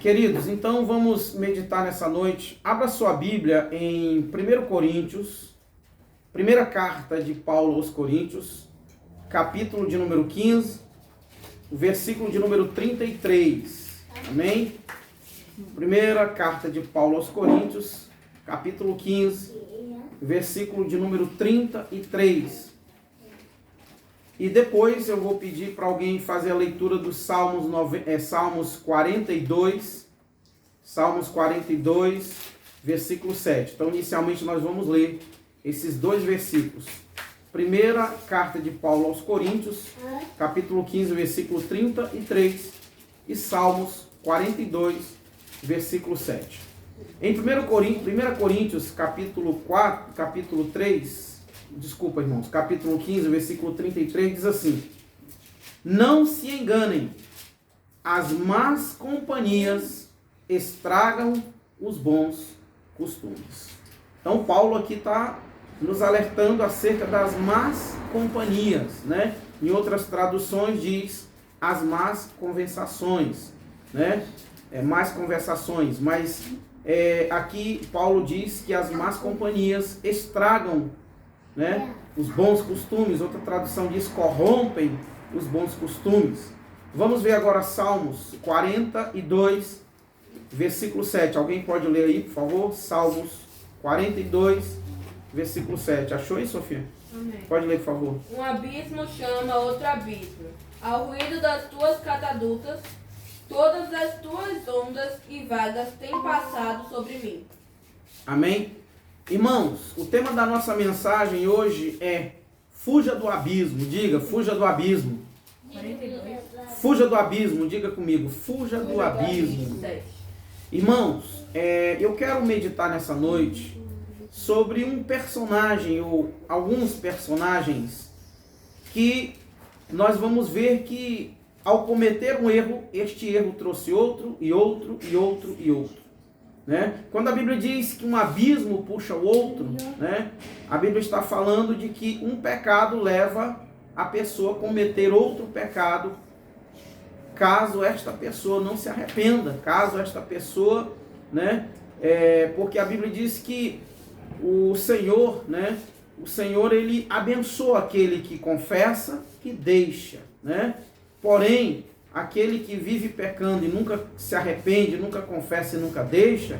Queridos, então vamos meditar nessa noite. Abra sua Bíblia em 1 Coríntios, primeira carta de Paulo aos Coríntios, capítulo de número 15, versículo de número 33. Amém? Primeira carta de Paulo aos Coríntios, capítulo 15, versículo de número 33. E depois eu vou pedir para alguém fazer a leitura dos Salmos 42, versículo 7. Então, inicialmente, nós vamos ler esses dois versículos. Primeira carta de Paulo aos Coríntios, capítulo 15, versículo 33, e Salmos 42, versículo 7. Em 1 Coríntios, capítulo 15, versículo 33, diz assim: não se enganem, as más companhias estragam os bons costumes. Então, Paulo aqui está nos alertando acerca das más companhias, né? Em outras traduções diz as más conversações, né? Mais conversações, mas aqui Paulo diz que as más companhias estragam, né, os bons costumes. Outra tradução diz corrompem os bons costumes. Vamos ver agora Salmos 42, versículo 7. Alguém pode ler aí, por favor? Salmos 42, versículo 7. Achou aí, Sofia? Amém. Pode ler, por favor. Um abismo chama outro abismo. Ao ruído das tuas catadupas, todas as tuas ondas e vagas têm passado sobre mim. Amém? Irmãos, o tema da nossa mensagem hoje é fuja do abismo. Diga, fuja do abismo. 42. Fuja do abismo, diga comigo, fuja do abismo. Irmãos, eu quero meditar nessa noite sobre um personagem ou alguns personagens que nós vamos ver que ao cometer um erro, este erro trouxe outro e outro e outro e outro. Né? Quando a Bíblia diz que um abismo puxa o outro, né? A Bíblia está falando de que um pecado leva a pessoa a cometer outro pecado, caso esta pessoa não se arrependa, caso esta pessoa, né? Porque a Bíblia diz que o Senhor, né? O Senhor, ele abençoa aquele que confessa e deixa, né? Porém, aquele que vive pecando e nunca se arrepende, nunca confessa e nunca deixa,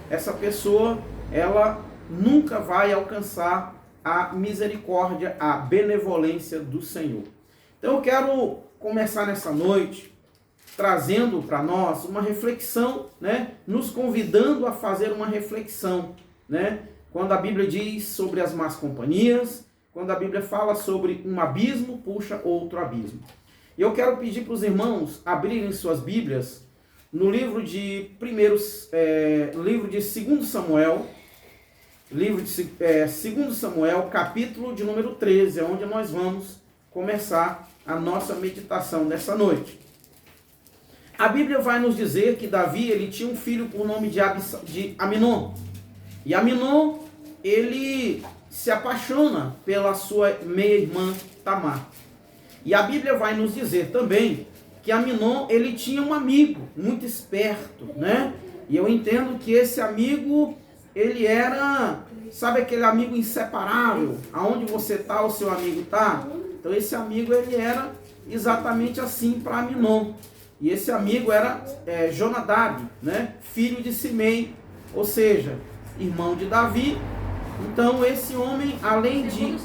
essa pessoa, ela nunca vai alcançar a misericórdia, a benevolência do Senhor. Então eu quero começar nessa noite trazendo para nós uma reflexão, né? Nos convidando a fazer uma reflexão, né? Quando a Bíblia diz sobre as más companhias, quando a Bíblia fala sobre um abismo, puxa outro abismo. E eu quero pedir para os irmãos abrirem suas Bíblias no livro de 2 Samuel, livro de 2 Samuel, capítulo de número 13, é onde nós vamos começar a nossa meditação nessa noite. A Bíblia vai nos dizer que Davi, ele tinha um filho por nome de Aminon. E Aminon, ele se apaixona pela sua meia-irmã Tamar. E a Bíblia vai nos dizer também que Aminon, ele tinha um amigo muito esperto, né? E eu entendo que esse amigo, ele era, sabe aquele amigo inseparável? Aonde você está, o seu amigo está? Então esse amigo, ele era exatamente assim para Aminon. E esse amigo era Jonadab, né? Filho de Simei, ou seja, irmão de Davi. Então esse homem, além de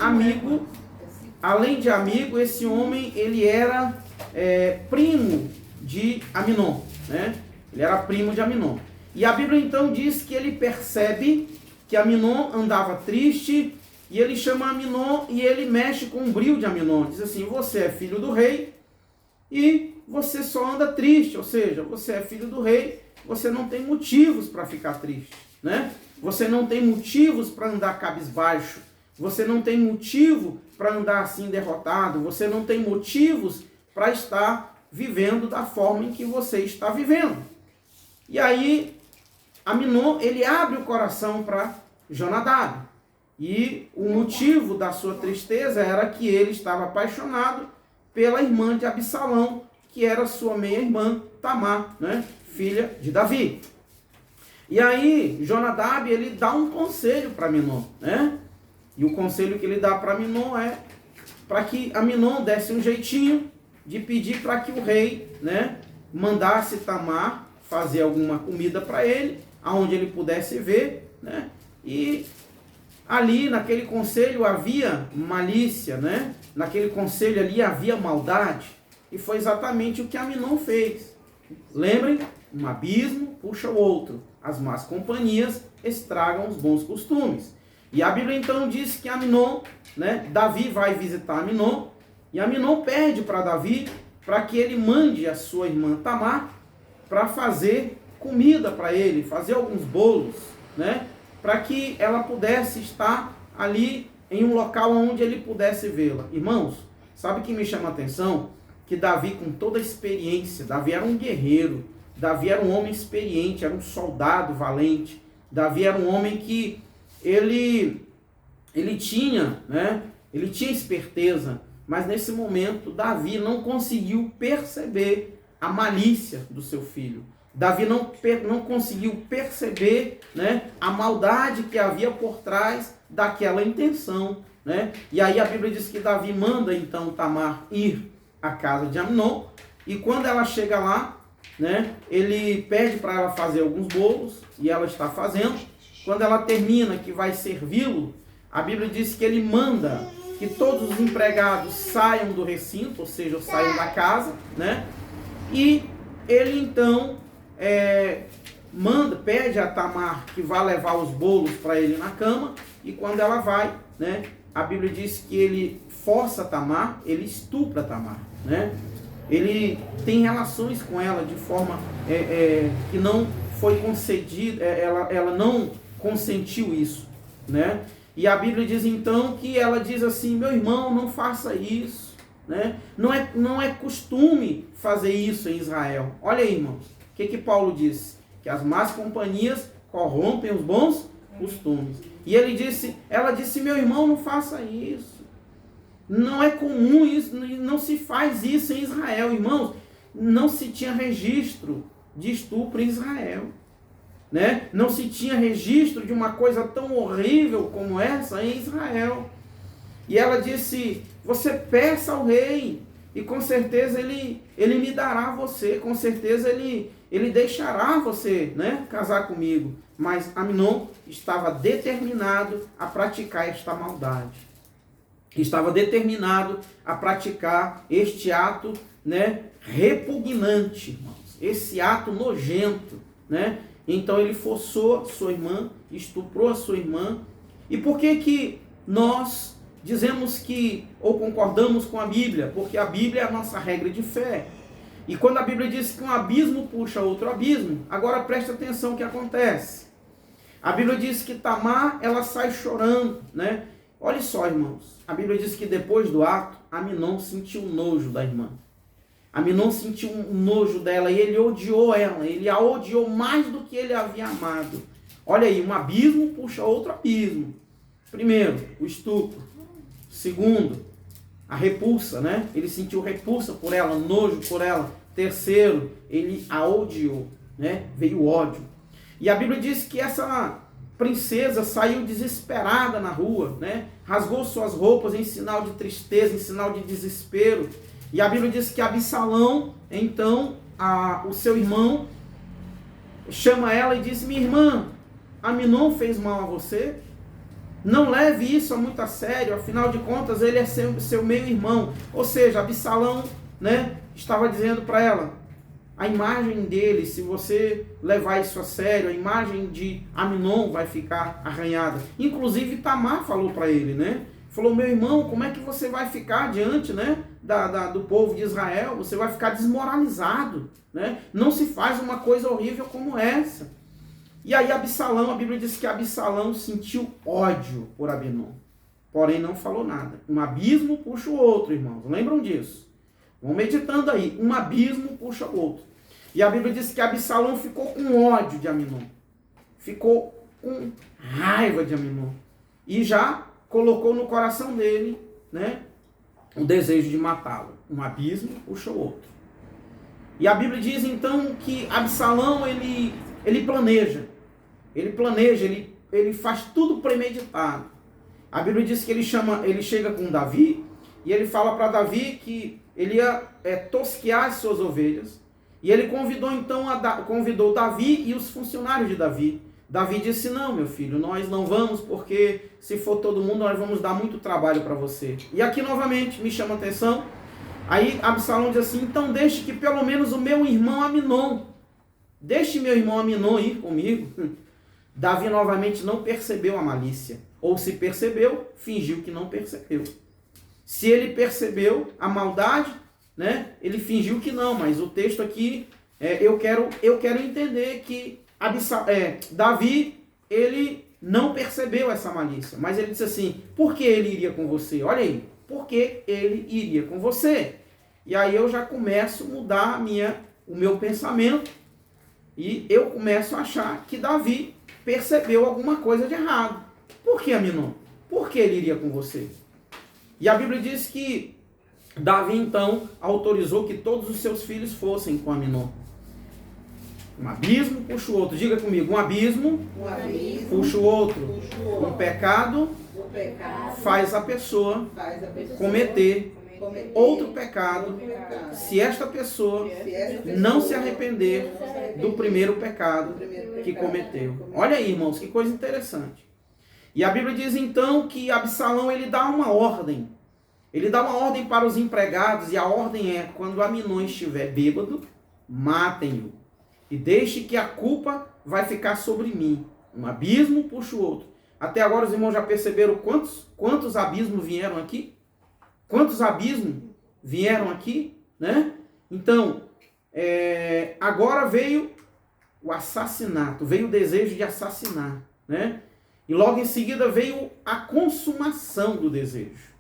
amigo, esse homem, ele era primo de Aminon, né? Ele era primo de Aminon. E a Bíblia então diz que ele percebe que Aminon andava triste, e ele chama Aminon e ele mexe com o brio de Aminon. Diz assim: você é filho do rei e você só anda triste, ou seja, você é filho do rei, você não tem motivos para ficar triste, né? Você não tem motivos para andar cabisbaixo. Você não tem motivo para andar assim derrotado. Você não tem motivos para estar vivendo da forma em que você está vivendo. E aí, Aminon, ele abre o coração para Jonadab. E o motivo da sua tristeza era que ele estava apaixonado pela irmã de Absalão, que era sua meia-irmã, Tamar, né? Filha de Davi. E aí, Jonadab, ele dá um conselho para Aminon, né? E o conselho que ele dá para Aminon é para que Aminon desse um jeitinho de pedir para que o rei, né, mandasse Tamar fazer alguma comida para ele, aonde ele pudesse ver, né? E ali naquele conselho havia malícia, né? Naquele conselho ali havia maldade. E foi exatamente o que Aminon fez. Lembrem, um abismo puxa o outro. As más companhias estragam os bons costumes. E a Bíblia então diz que Aminon, né, Davi vai visitar Aminon, e Aminon pede para Davi para que ele mande a sua irmã Tamar para fazer comida para ele, fazer alguns bolos, né, para que ela pudesse estar ali em um local onde ele pudesse vê-la. Irmãos, sabe o que me chama a atenção? Que Davi, com toda a experiência, Davi era um guerreiro, Davi era um homem experiente, era um soldado valente, Davi era um homem que ele tinha, né, ele tinha esperteza, mas nesse momento Davi não conseguiu perceber a malícia do seu filho. Davi não conseguiu perceber, né, a maldade que havia por trás daquela intenção, né? E aí a Bíblia diz que Davi manda então Tamar ir à casa de Aminon, e quando ela chega lá, né, ele pede para ela fazer alguns bolos, e ela está fazendo. Quando ela termina, que vai servi-lo, a Bíblia diz que ele manda que todos os empregados saiam do recinto, ou seja, saiam da casa, né? E ele então pede a Tamar que vá levar os bolos para ele na cama, e quando ela vai, né, a Bíblia diz que ele força Tamar, ele estupra Tamar, né? Ele tem relações com ela de forma que não foi concedida, ela não consentiu isso, né? E a Bíblia diz então que ela diz assim: meu irmão, não faça isso, né? Não é costume fazer isso em Israel. Olha aí, irmãos, o que Paulo disse? Que as más companhias corrompem os bons costumes. E ela disse: meu irmão, não faça isso. Não é comum isso, não se faz isso em Israel, irmãos. Não se tinha registro de estupro em Israel, né? Não se tinha registro de uma coisa tão horrível como essa em Israel. E ela disse: você peça ao rei, e com certeza ele me dará você, com certeza ele deixará você, né, casar comigo. Mas Aminon estava determinado a praticar esta maldade. Estava determinado a praticar este ato, né, repugnante, irmãos. Esse ato nojento, né? Então ele forçou sua irmã, estuprou a sua irmã. E por que nós dizemos que, ou concordamos com a Bíblia? Porque a Bíblia é a nossa regra de fé. E quando a Bíblia diz que um abismo puxa outro abismo, agora preste atenção o que acontece. A Bíblia diz que Tamar, ela sai chorando, né? Olha só, irmãos, a Bíblia diz que depois do ato, Aminon sentiu nojo da irmã. Aminon sentiu um nojo dela e ele odiou ela, ele a odiou mais do que ele havia amado. Olha aí, um abismo puxa outro abismo. Primeiro, o estupro. Segundo, a repulsa, né? Ele sentiu repulsa por ela, nojo por ela. Terceiro, ele a odiou, né? Veio ódio. E a Bíblia diz que essa princesa saiu desesperada na rua, né? Rasgou suas roupas em sinal de tristeza, em sinal de desespero. E a Bíblia diz que Absalão, então, o seu irmão, chama ela e diz: minha irmã, Aminon fez mal a você? Não leve isso muito a sério, afinal de contas ele é seu meio-irmão. Ou seja, Absalão, né, estava dizendo para ela: a imagem dele, se você levar isso a sério, a imagem de Aminon vai ficar arranhada. Inclusive Tamar falou para ele, né? Falou: meu irmão, como é que você vai ficar diante, né, do povo de Israel? Você vai ficar desmoralizado, né? Não se faz uma coisa horrível como essa. E aí Absalão, a Bíblia diz que Absalão sentiu ódio por Aminon, porém não falou nada. Um abismo puxa o outro, irmãos. Lembram disso? Vão meditando aí. Um abismo puxa o outro. E a Bíblia diz que Absalão ficou com ódio de Aminon. Ficou com raiva de Aminon. E já colocou no coração dele, né, o desejo de matá-lo. Um abismo puxa o outro. E a Bíblia diz então que Absalão, ele planeja, ele faz tudo premeditado. A Bíblia diz que ele chega com Davi e ele fala para Davi que ele ia tosquear as suas ovelhas. E ele convidou Davi e os funcionários de Davi. Davi disse: não, meu filho, nós não vamos, porque se for todo mundo, nós vamos dar muito trabalho para você. E aqui novamente me chama a atenção. Aí Absalão diz assim: então deixe que pelo menos o meu irmão Aminon, deixe meu irmão Aminon ir comigo. Davi novamente não percebeu a malícia. Ou se percebeu, fingiu que não percebeu. Se ele percebeu a maldade, né, ele fingiu que não. Mas o texto aqui, eu quero entender que Davi, ele não percebeu essa malícia. Mas ele disse assim: por que ele iria com você? Olha aí, por que ele iria com você? E aí eu já começo a mudar o meu pensamento. E eu começo a achar que Davi percebeu alguma coisa de errado. Por que, Aminon? Por que ele iria com você? E a Bíblia diz que Davi então autorizou que todos os seus filhos fossem com Aminon. Um abismo puxa o outro. Diga comigo: um abismo puxa o outro. Um pecado faz a pessoa cometer outro pecado, se esta pessoa não se arrepender do primeiro pecado que cometeu. Olha aí, irmãos, que coisa interessante. E a Bíblia diz então que Absalão, ele dá uma ordem. Ele dá uma ordem para os empregados, e a ordem é: quando Aminon estiver bêbado, matem-o. E deixe que a culpa vai ficar sobre mim. Um abismo puxa o outro. Até agora os irmãos já perceberam quantos abismos vieram aqui? Quantos abismos vieram aqui, né? Então, agora veio o assassinato, veio o desejo de assassinar, né? E logo em seguida veio a consumação do desejo.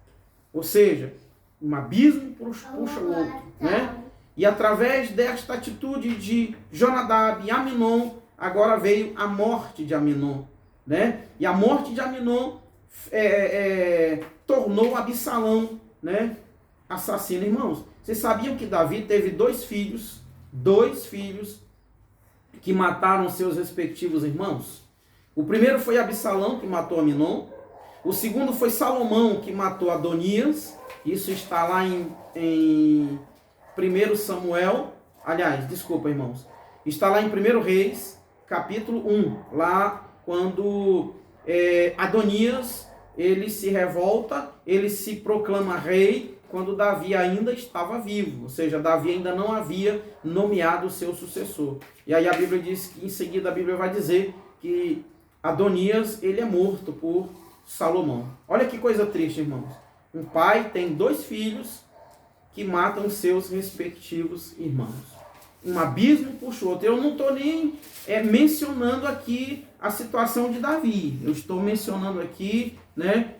Ou seja, um abismo puxa o outro, né? E através desta atitude de Jonadab e Aminon, agora veio a morte de Aminon, né? E a morte de Aminon tornou Absalão, né, assassino. Irmãos, vocês sabiam que Davi teve dois filhos que mataram seus respectivos irmãos? O primeiro foi Absalão, que matou Aminon. O segundo foi Salomão, que matou Adonias. Isso está lá em 1 Samuel, irmãos. Está lá em 1 Reis, capítulo 1. Lá quando Adonias, ele se revolta, ele se proclama rei quando Davi ainda estava vivo. Ou seja, Davi ainda não havia nomeado o seu sucessor. E aí a Bíblia diz que em seguida a Bíblia vai dizer que Adonias, ele é morto por Salomão. Olha que coisa triste, irmãos. Um pai tem dois filhos que matam seus respectivos irmãos. Um abismo puxa o outro. Eu não estou nem mencionando aqui a situação de Davi. Eu estou mencionando aqui, né,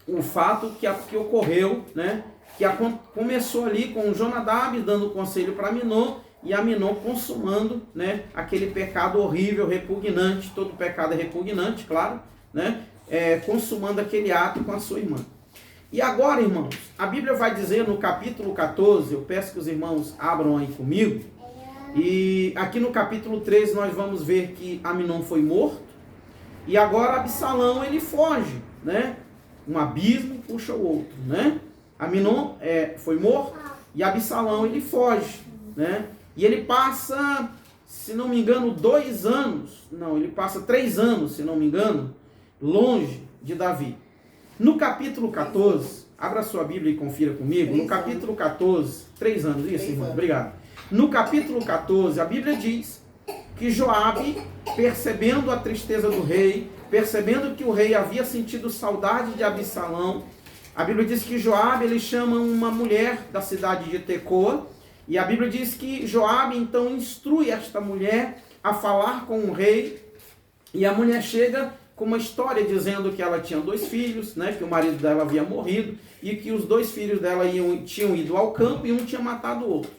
o fato que ocorreu, né, que começou ali com Jonadab dando conselho para Aminon, e Aminon consumando, né, aquele pecado horrível, repugnante. Todo pecado é repugnante, claro, né, consumando aquele ato com a sua irmã. E agora, irmãos, a Bíblia vai dizer no capítulo 14, eu peço que os irmãos abram aí comigo, e aqui no capítulo 13 nós vamos ver que Aminon foi morto, e agora Absalão, ele foge, né? Um abismo puxa o outro, né? Aminon foi morto, e Absalão, ele foge, né? E ele passa, se não me engano, 2 anos, não, ele passa 3 anos, se não me engano, longe de Davi. No capítulo 14, abra sua Bíblia e confira comigo. No capítulo 14, 3 anos, isso, irmão, obrigado. No capítulo 14, a Bíblia diz que Joabe, percebendo a tristeza do rei, percebendo que o rei havia sentido saudade de Absalão, a Bíblia diz que Joabe, ele chama uma mulher da cidade de Tecoa, e a Bíblia diz que Joabe então instrui esta mulher a falar com o rei, e a mulher chega com uma história dizendo que ela tinha 2 filhos, né, que o marido dela havia morrido, e que os 2 filhos dela tinham ido ao campo e um tinha matado o outro.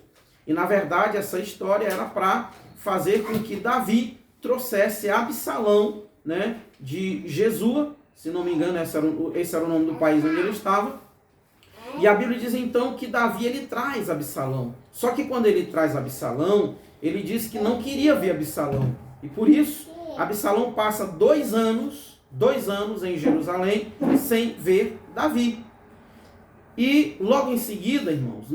E na verdade essa história era para fazer com que Davi trouxesse Absalão, né, de Jesua, se não me engano esse era o nome do país onde ele estava, E a Bíblia diz então que Davi ele traz Absalão. Só que quando ele traz Absalão, ele diz que não queria ver Absalão. E por isso, Absalão passa 2 anos em Jerusalém sem ver Davi. E logo em seguida, irmãos,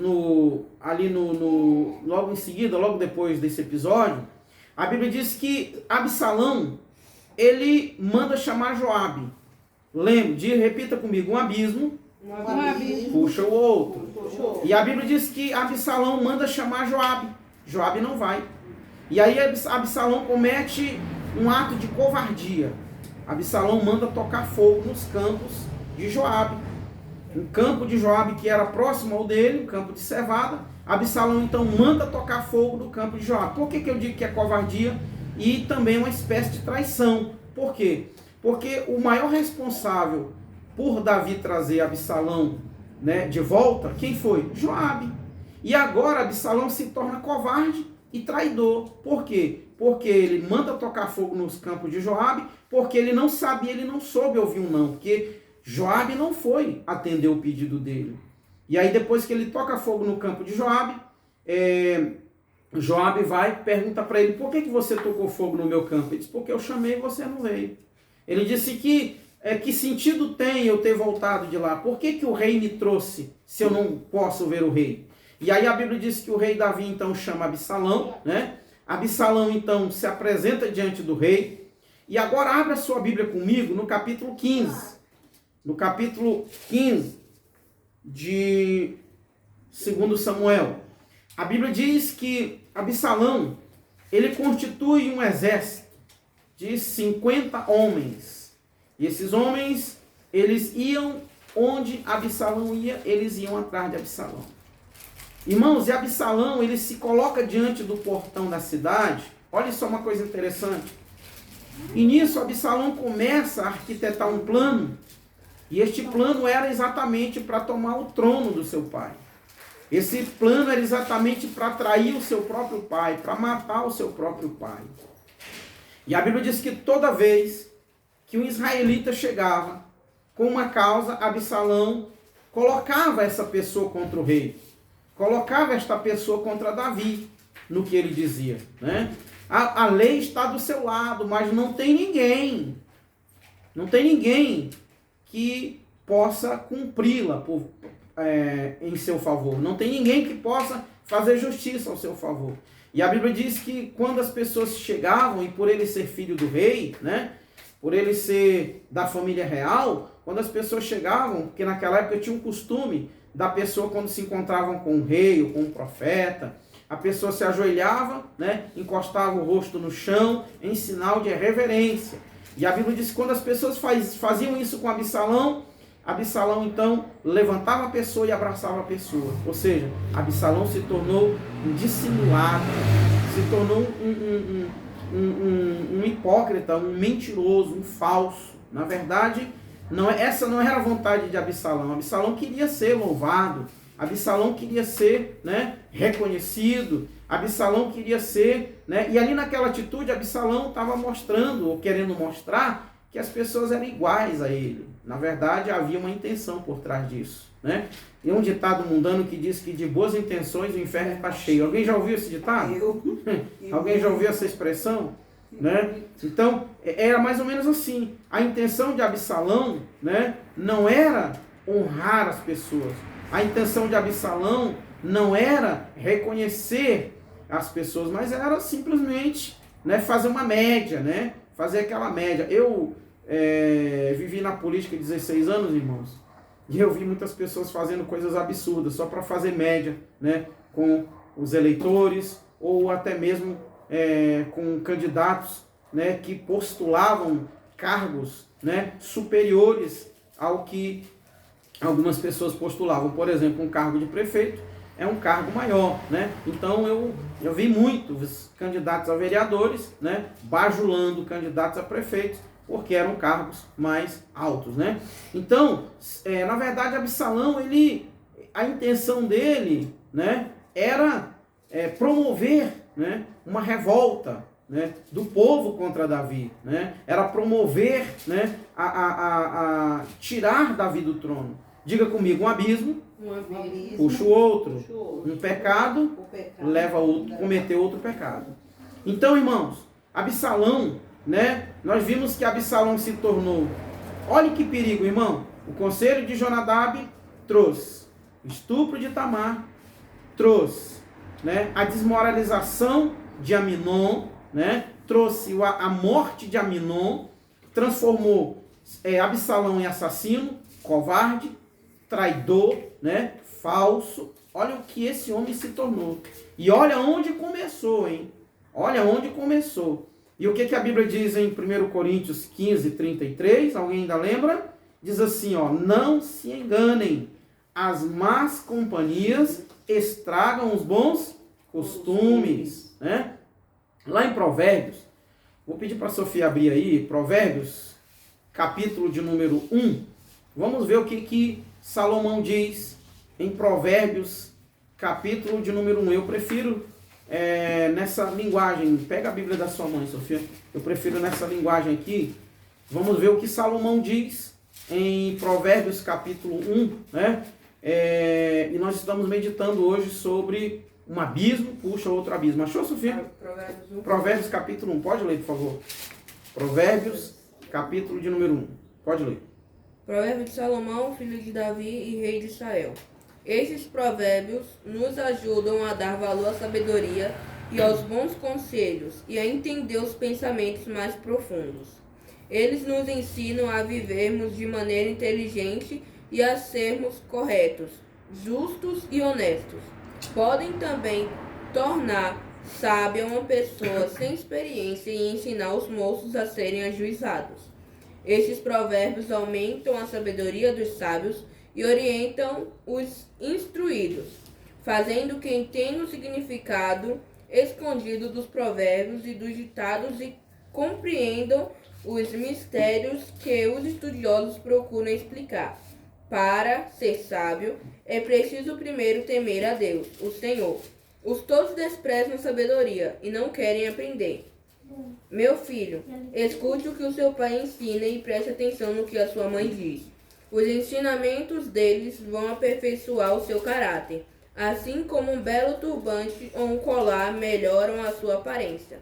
logo em seguida, logo depois desse episódio, a Bíblia diz que Absalão, ele manda chamar Joabe. Repita comigo, um abismo, puxa o outro. E a Bíblia diz que Absalão manda chamar Joabe. Joabe não vai. E aí Absalão comete um ato de covardia. Absalão manda tocar fogo nos campos de Joabe. Um campo de Joabe que era próximo ao dele, um campo de cevada. Absalão então manda tocar fogo no campo de Joabe. Por que eu digo que é covardia e também uma espécie de traição? Por quê? Porque o maior responsável por Davi trazer Absalão, né, de volta, quem foi? Joabe. E agora Absalão se torna covarde e traidor. Por quê? Porque ele manda tocar fogo nos campos de Joabe, porque ele não sabia, ele não soube ouvir um não, porque Joabe não foi atender o pedido dele. E aí depois que ele toca fogo no campo de Joabe, Joabe vai e pergunta para ele, por que você tocou fogo no meu campo? Ele diz, porque eu chamei e você não veio. Ele disse que sentido tem eu ter voltado de lá? Por que o rei me trouxe se eu não posso ver o rei? E aí a Bíblia diz que o rei Davi então chama Absalão, né? Absalão então se apresenta diante do rei. E agora abra sua Bíblia comigo no capítulo 15. No capítulo 15 de 2 Samuel. A Bíblia diz que Absalão, ele constitui um exército de 50 homens. E esses homens, eles iam onde Absalão ia, eles iam atrás de Absalão. Irmãos, e Absalão, ele se coloca diante do portão da cidade. Olha só uma coisa interessante. E nisso, Absalão começa a arquitetar um plano. E este plano era exatamente para tomar o trono do seu pai. Esse plano era exatamente para trair o seu próprio pai, para matar o seu próprio pai. E a Bíblia diz que toda vez que um israelita chegava com uma causa, Absalão colocava essa pessoa contra o rei. Colocava esta pessoa contra Davi, no que ele dizia, né? A lei está do seu lado, mas não tem ninguém. Não tem ninguém que possa cumpri-la em seu favor. Não tem ninguém que possa fazer justiça ao seu favor. E a Bíblia diz que quando as pessoas chegavam, e por ele ser filho do rei, né, por ele ser da família real, quando as pessoas chegavam, porque naquela época tinha um costume da pessoa quando se encontravam com o rei ou com o profeta, a pessoa se ajoelhava, né, encostava o rosto no chão em sinal de reverência. E a Bíblia diz que quando as pessoas faziam isso com Absalão, Absalão então levantava a pessoa e abraçava a pessoa. Ou seja, Absalão se tornou um dissimulado, se tornou um hipócrita, um mentiroso, um falso. Na verdade, essa não era a vontade de Absalão. Absalão queria ser louvado, Absalão queria ser, né, reconhecido, Absalão queria ser, né, e ali naquela atitude Absalão estava mostrando, ou querendo mostrar, que as pessoas eram iguais a ele. Na verdade, havia uma intenção por trás disso, né? E um ditado mundano que diz que de boas intenções o inferno está cheio. Alguém já ouviu esse ditado? Alguém já ouviu essa expressão? Né? Então, era mais ou menos assim. A intenção de Absalão, né, não era honrar as pessoas. A intenção de Absalão não era reconhecer as pessoas, mas era simplesmente, né, fazer uma média, né? Fazer aquela média. Eu vivi na política 16 anos, irmãos, e eu vi muitas pessoas fazendo coisas absurdas só para fazer média, né, com os eleitores ou até mesmo com candidatos, né, que postulavam cargos, né, superiores ao que algumas pessoas postulavam. Por exemplo, um cargo de prefeito é um cargo maior, né? Então eu vi muitos candidatos a vereadores, né, bajulando candidatos a prefeitos, porque eram cargos mais altos, né? Então, na verdade, Absalão, a intenção dele, né, era promover, né, uma revolta, né, do povo contra Davi, né? Era promover, né, a tirar Davi do trono. Diga comigo, um abismo abismo puxa o outro. Um pecado leva outro, cometer outro pecado. Então, irmãos, Absalão, né? Nós vimos que Absalão se tornou. Olha que perigo, irmão. O conselho de Jonadab trouxe estupro de Tamar, trouxe, né, a desmoralização de Aminon, né? Trouxe a morte de Aminon, transformou Absalão em assassino, covarde, traidor, né? Falso. Olha o que esse homem se tornou. E olha onde começou, hein? Olha onde começou. E o que a Bíblia diz em 1 Coríntios 15, 33? Alguém ainda lembra? Diz assim, ó, não se enganem, as más companhias estragam os bons costumes, né? Lá em Provérbios, vou pedir para a Sofia abrir aí, Provérbios, capítulo de número 1. Vamos ver o que Salomão diz em Provérbios, capítulo de número 1. Eu prefiro nessa linguagem, pega a Bíblia da sua mãe, Sofia. Eu prefiro nessa linguagem aqui. Vamos ver o que Salomão diz em Provérbios, capítulo 1, né? E nós estamos meditando hoje sobre um abismo puxa outro abismo. Achou, Sofia? Provérbios, capítulo 1. Pode ler, por favor. Provérbios, capítulo de número 1. Pode ler. Provérbios de Salomão, filho de Davi e rei de Israel. Estes provérbios nos ajudam a dar valor à sabedoria e aos bons conselhos e a entender os pensamentos mais profundos. Eles nos ensinam a vivermos de maneira inteligente e a sermos corretos, justos e honestos. Podem também tornar sábia uma pessoa sem experiência e ensinar os moços a serem ajuizados. Estes provérbios aumentam a sabedoria dos sábios e orientam os instruídos, fazendo que entendam o significado escondido dos provérbios e dos ditados e compreendam os mistérios que os estudiosos procuram explicar. Para ser sábio, é preciso primeiro temer a Deus, o Senhor. Os tolos desprezam a sabedoria e não querem aprender. Meu filho, escute o que o seu pai ensina e preste atenção no que a sua mãe diz. Os ensinamentos deles vão aperfeiçoar o seu caráter, assim como um belo turbante ou um colar melhoram a sua aparência.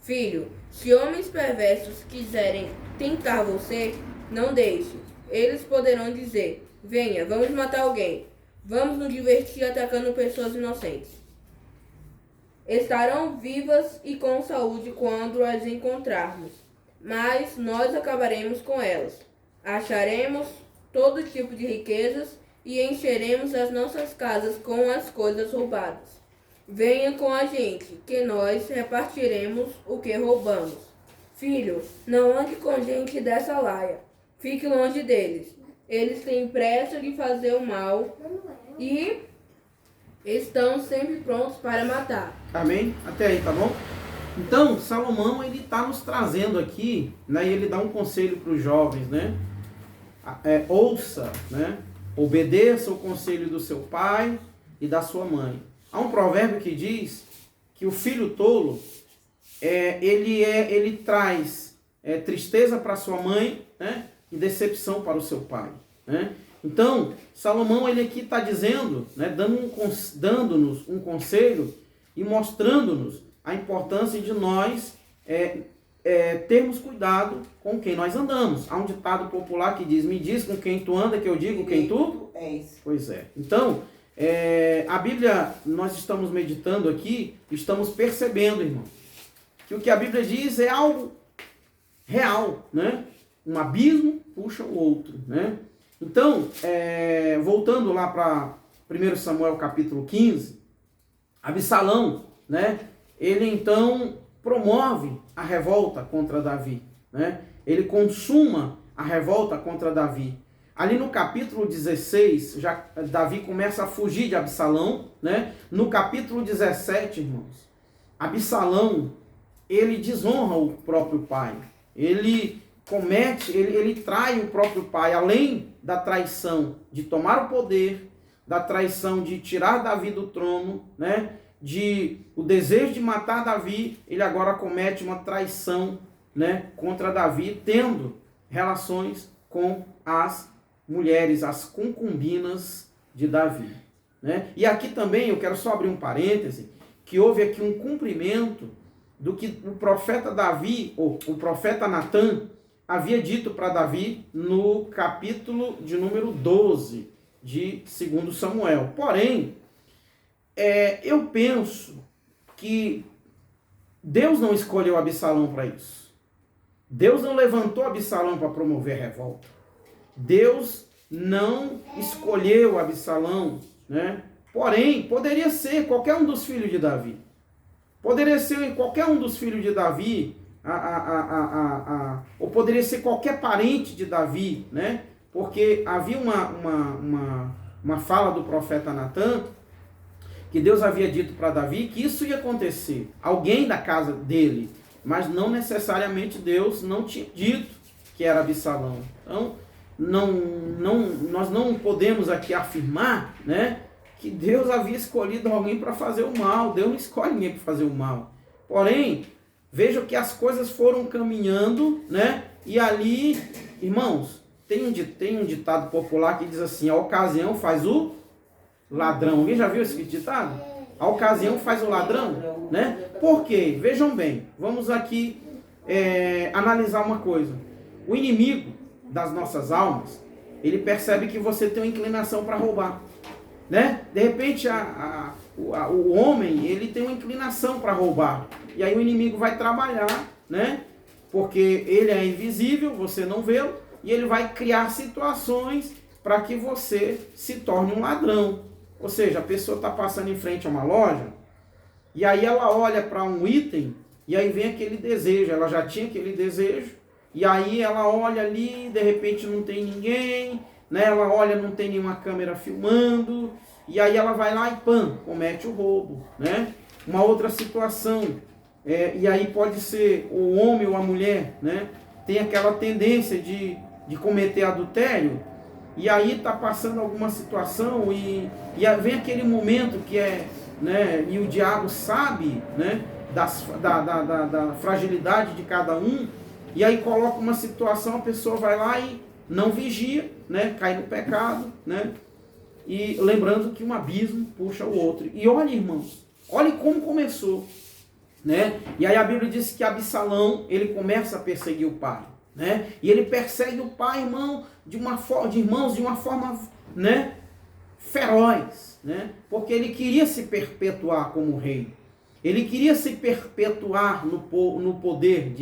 Filho, se homens perversos quiserem tentar você, não deixe. Eles poderão dizer, venha, vamos matar alguém. Vamos nos divertir atacando pessoas inocentes. Estarão vivas e com saúde quando as encontrarmos, mas nós acabaremos com elas. Acharemos todo tipo de riquezas e encheremos as nossas casas com as coisas roubadas. Venha com a gente, que nós repartiremos o que roubamos. Filho, não ande com gente dessa laia. Fique longe deles. Eles têm pressa de fazer o mal e estão sempre prontos para matar. Amém? Até aí, tá bom? Então, Salomão, ele está nos trazendo aqui, né? E ele dá um conselho para os jovens, né? Ouça, né? Obedeça o conselho do seu pai e da sua mãe. Há um provérbio que diz que o filho tolo, ele traz tristeza para sua mãe, né? E decepção para o seu pai, né? Então, Salomão, ele aqui está dizendo, né? Dando-nos um conselho e mostrando-nos a importância de nós termos cuidado com quem nós andamos. Há um ditado popular que diz, me diz com quem tu anda, que eu digo quem tu és. Pois é. Então, a Bíblia, nós estamos meditando aqui, estamos percebendo, irmão, que o que a Bíblia diz é algo real, né? Um abismo puxa o outro, né? Então, voltando lá para 1 Samuel capítulo 15, Absalão, né? Ele então promove a revolta contra Davi, né? Ele consuma a revolta contra Davi. Ali no capítulo 16, Davi começa a fugir de Absalão, né? No capítulo 17, irmãos, Absalão, ele desonra o próprio pai. Ele trai o próprio pai, além da traição de tomar o poder, da traição de tirar Davi do trono, né? O desejo de matar Davi, ele agora comete uma traição, né? Contra Davi, tendo relações com as mulheres, as concubinas de Davi. Né? E aqui também eu quero só abrir um parêntese, que houve aqui um cumprimento do que o profeta Davi, ou o profeta Natã, havia dito para Davi no capítulo de número 12 de 2 Samuel. Porém, eu penso que Deus não escolheu Absalão para isso. Deus não levantou Absalão para promover revolta. Deus não escolheu Absalão, né? Porém, poderia ser qualquer um dos filhos de Davi. Poderia ser qualquer um dos filhos de Davi, ou poderia ser qualquer parente de Davi, né? Porque havia uma fala do profeta Natã, que Deus havia dito para Davi que isso ia acontecer. Alguém da casa dele, mas não necessariamente Deus não tinha dito que era Absalão. Então, nós não podemos aqui afirmar, né, que Deus havia escolhido alguém para fazer o mal. Deus não escolhe ninguém para fazer o mal. Porém, veja que as coisas foram caminhando, né? E ali, irmãos, tem um ditado popular que diz assim: a ocasião faz o ladrão. Alguém já viu esse ditado? A ocasião faz o ladrão, né? Por quê? Vejam bem, vamos aqui analisar uma coisa. O inimigo das nossas almas, ele percebe que você tem uma inclinação para roubar, né? De repente, o homem, ele tem uma inclinação para roubar. E aí o inimigo vai trabalhar, né? Porque ele é invisível, você não vê-lo, e ele vai criar situações para que você se torne um ladrão. Ou seja, a pessoa está passando em frente a uma loja, e aí ela olha para um item, e aí vem aquele desejo. Ela já tinha aquele desejo, e aí ela olha ali, de repente não tem ninguém, né? Ela olha, não tem nenhuma câmera filmando, e aí ela vai lá e comete o roubo, né? Uma outra situação, e aí pode ser o homem ou a mulher, né? Tem aquela tendência de cometer adultério, e aí está passando alguma situação, e vem aquele momento que né? E o diabo sabe, né? Da fragilidade de cada um, e aí coloca uma situação, a pessoa vai lá e não vigia, né? Cai no pecado, né? E lembrando que um abismo puxa o outro. E olha, irmãos, olha como começou, né? E aí a Bíblia diz que Absalão, ele começa a perseguir o pai, né? E ele persegue o pai, irmão, de uma forma, né, feroz, né? Porque ele queria se perpetuar como rei. Ele queria se perpetuar no poder,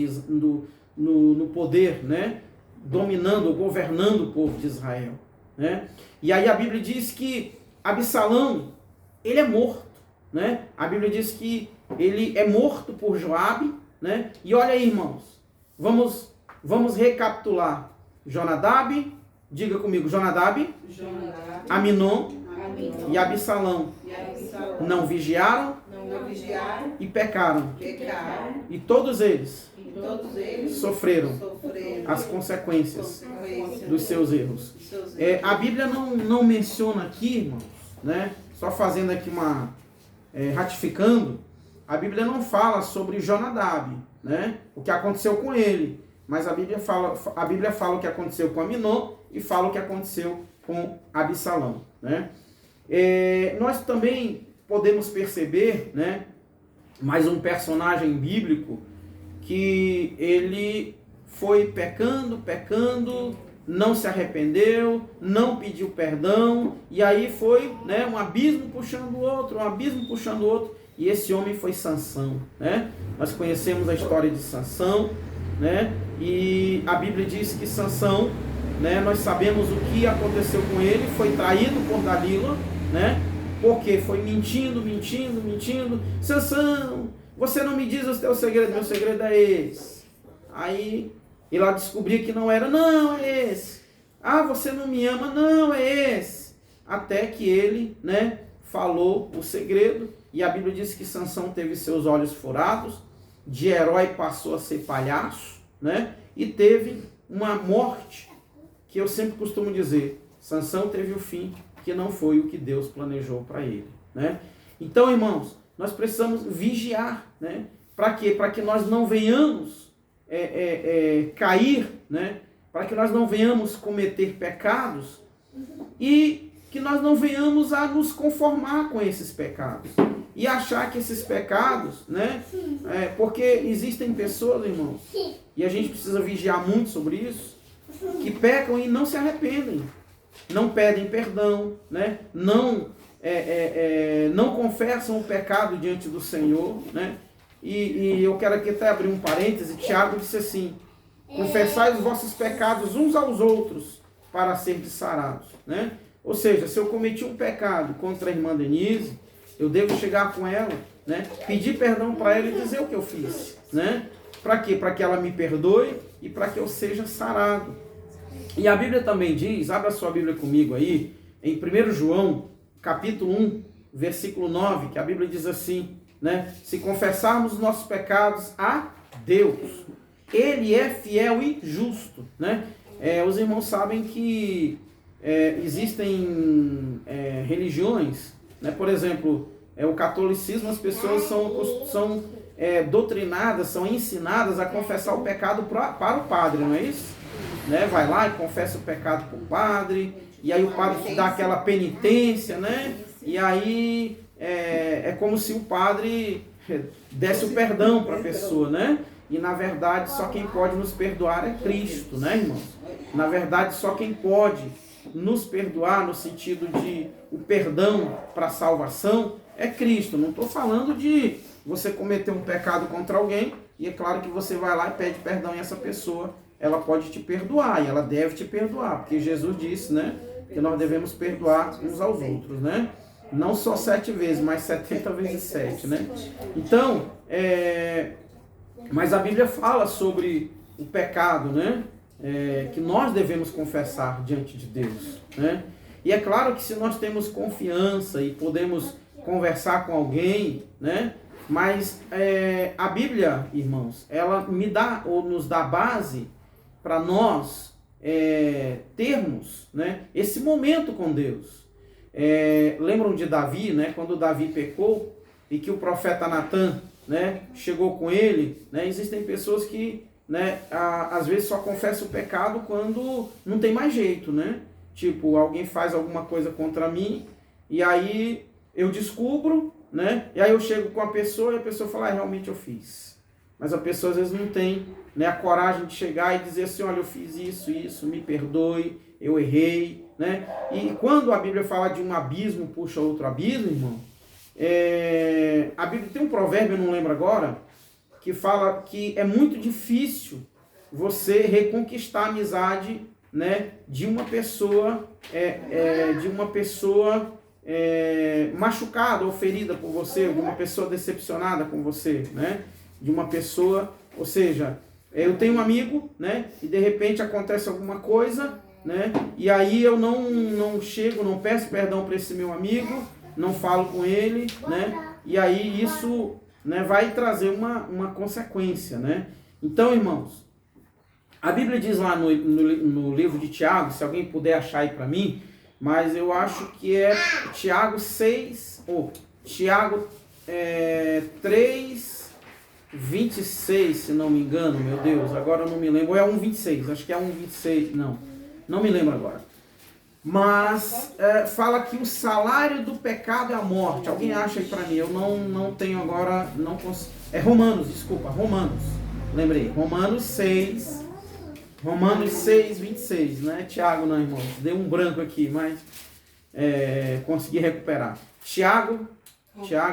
no poder, né? Dominando, governando o povo de Israel, né? E aí a Bíblia diz que Absalão, ele é morto, né? A Bíblia diz que ele é morto por Joabe, né? E olha aí, irmãos, vamos recapitular. Jonadab, diga comigo, Jonadab, Aminon e Absalão não vigiaram e pecaram. E todos eles sofreram as consequências dos seus erros. A Bíblia não menciona aqui, irmãos, né? Só fazendo aqui ratificando, a Bíblia não fala sobre Jonadab, né? O que aconteceu com ele. Mas a Bíblia fala o que aconteceu com Aminon e fala o que aconteceu com Absalão, né? Nós também podemos perceber, né, mais um personagem bíblico que ele foi pecando, não se arrependeu, não pediu perdão, e aí foi, né, um abismo puxando o outro, e esse homem foi Sansão, né? Nós conhecemos a história de Sansão, né? E a Bíblia diz que Sansão, né, nós sabemos o que aconteceu com ele, foi traído por Dalila, né? Porque foi mentindo. Sansão, você não me diz o teu segredo, meu segredo é esse. Aí ele lá descobria que não era, não, é esse. Ah, você não me ama, não, é esse. Até que ele, né, falou o segredo, e a Bíblia diz que Sansão teve seus olhos furados, de herói passou a ser palhaço, né? E teve uma morte, que eu sempre costumo dizer, Sansão teve o fim que não foi o que Deus planejou para ele, né? Então, irmãos, nós precisamos vigiar, né? Para quê? Para que nós não venhamos cair, né? para que nós não venhamos cometer pecados e que nós não venhamos a nos conformar com esses pecados e achar que esses pecados, né? Porque existem pessoas, irmãos, e a gente precisa vigiar muito sobre isso, que pecam e não se arrependem, não pedem perdão, né? Não confessam o pecado diante do Senhor, né? E eu quero aqui até abrir um parêntese. Tiago disse assim: confessai os vossos pecados uns aos outros para serem sarados, né? Ou seja, se eu cometi um pecado contra a irmã Denise, eu devo chegar com ela, né? Pedir perdão para ela e dizer o que eu fiz, né? Para quê? Para que ela me perdoe e para que eu seja sarado. E a Bíblia também diz, abra sua Bíblia comigo aí, em 1 João, capítulo 1, versículo 9, que a Bíblia diz assim, né? Se confessarmos os nossos pecados a Deus, Ele é fiel e justo, né? Os irmãos sabem que existem religiões, né? Por exemplo, o catolicismo, as pessoas são doutrinadas, são ensinadas a confessar o pecado para o padre, não é isso? Né? Vai lá e confessa o pecado para o padre, e aí o padre dá aquela penitência, né? E aí é como se o padre desse o perdão para a pessoa, né? E na verdade só quem pode nos perdoar é Cristo, né, irmãos? Na verdade só quem pode nos perdoar no sentido de o perdão para a salvação é Cristo. Não estou falando de você cometer um pecado contra alguém e é claro que você vai lá e pede perdão e essa pessoa, ela pode te perdoar e ela deve te perdoar, porque Jesus disse, né, que nós devemos perdoar uns aos outros, né? Não só 7 vezes, mas 70 vezes 7, né? Então, mas a Bíblia fala sobre o pecado, né? Que nós devemos confessar diante de Deus, né? E é claro que se nós temos confiança e podemos conversar com alguém, né? Mas a Bíblia, irmãos, ela me dá ou nos dá base para nós termos, né, esse momento com Deus. Lembram de Davi, né? Quando Davi pecou e que o profeta Natan, né, chegou com ele, né? Existem pessoas que, né, às vezes só confessam o pecado quando não tem mais jeito, né? Tipo, alguém faz alguma coisa contra mim e aí eu descubro, né? E aí eu chego com a pessoa e a pessoa fala, realmente eu fiz. Mas a pessoa às vezes não tem, né, a coragem de chegar e dizer assim, olha, eu fiz isso, me perdoe, eu errei, né? E quando a Bíblia fala de um abismo puxa outro abismo, irmão, a Bíblia tem um provérbio, eu não lembro agora, que fala que é muito difícil você reconquistar a amizade, né, de uma pessoa, machucada ou ferida por você, de uma pessoa decepcionada com você, né, de uma pessoa, ou seja, eu tenho um amigo, né, e de repente acontece alguma coisa, né, e aí eu não chego, não peço perdão para esse meu amigo, não falo com ele, né, e aí isso, né, vai trazer uma consequência, né. Então, irmãos, a Bíblia diz lá no livro de Tiago, se alguém puder achar aí para mim, mas eu acho que é Tiago 6, ou Tiago 3, 26, se não me engano, meu Deus, agora eu não me lembro, ou é 1,26, acho que é 1,26, não me lembro agora. Mas fala que o salário do pecado é a morte. Alguém acha aí para mim? Eu não tenho agora, não consigo. É Romanos, desculpa, Romanos. Lembrei, Romanos 6, 26, né? Tiago não, irmãos. Deu um branco aqui, mas consegui recuperar. Tiago,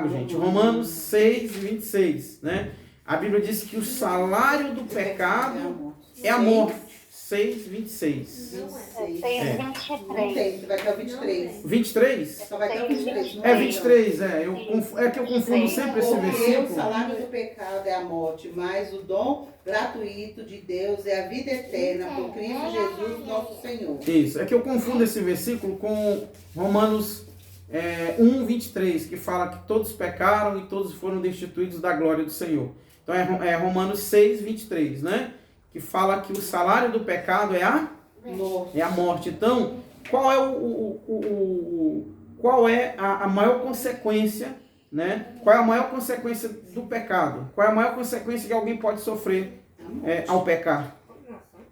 gente, Romanos 6, 26, né? A Bíblia diz que o salário do pecado é a morte. 6, 26. 23. Vai até o 23. 23? Só vai até o 23. 23, que eu confundo sempre esse Porque versículo. o salário do pecado é a morte, mas o dom gratuito de Deus é a vida eterna por Cristo Jesus, nosso Senhor. Isso, é que eu confundo esse versículo com Romanos 1, 23, que fala que todos pecaram e todos foram destituídos da glória do Senhor. Então é Romanos 6, 23, né? Que fala que o salário do pecado é a morte. Então, qual é a maior consequência, né? Qual é a maior consequência do pecado? Qual é a maior consequência que alguém pode sofrer ao pecar?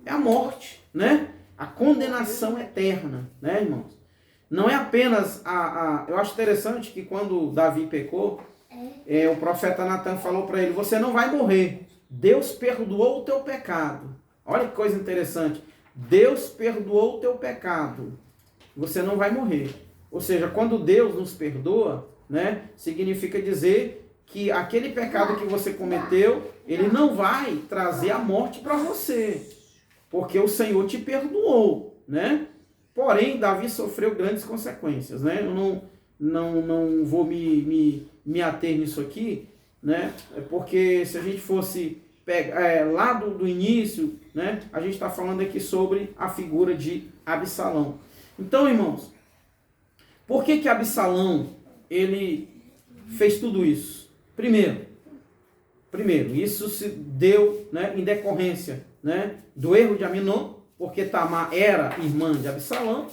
é a morte, né? A condenação eterna, né, irmãos? Não é apenas eu acho interessante que quando Davi pecou, o profeta Natan falou para ele, você não vai morrer. Deus perdoou o teu pecado. Olha que coisa interessante. Deus perdoou o teu pecado. Você não vai morrer. Ou seja, quando Deus nos perdoa, né, significa dizer que aquele pecado que você cometeu, ele não vai trazer a morte para você. Porque o Senhor te perdoou, né? Porém, Davi sofreu grandes consequências, né? Eu não vou me ater nisso aqui, né? Porque se a gente fosse pegar lá do início, né? A gente está falando aqui sobre a figura de Absalão. Então, irmãos, por que Absalão ele fez tudo isso? Primeiro, isso se deu, né, em decorrência, né, do erro de Aminon, porque Tamar era irmã de Absalão,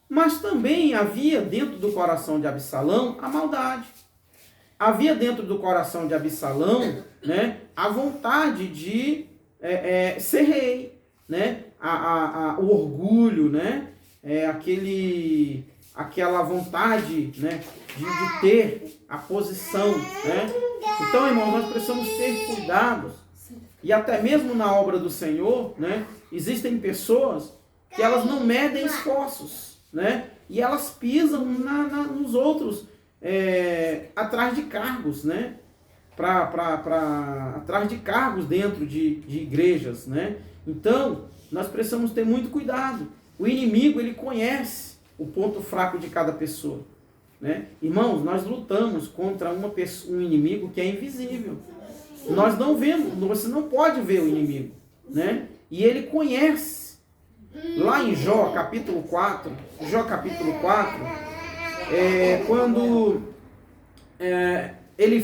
mas também havia dentro do coração de Absalão a maldade. Havia dentro do coração de Absalão, né, a vontade de ser rei, né, o orgulho, né, aquela vontade, né, de ter a posição, né. Então, irmão, nós precisamos ter cuidado, e até mesmo na obra do Senhor, né, existem pessoas que elas não medem esforços, né, e elas pisam nos outros, atrás de cargos, né, atrás de cargos dentro de igrejas, né. Então, nós precisamos ter muito cuidado. O inimigo, ele conhece o ponto fraco de cada pessoa, né? Irmãos, nós lutamos contra um inimigo que é invisível. Nós não vemos, você não pode ver o inimigo, né? E ele conhece. Lá em Jó, capítulo 4, quando ele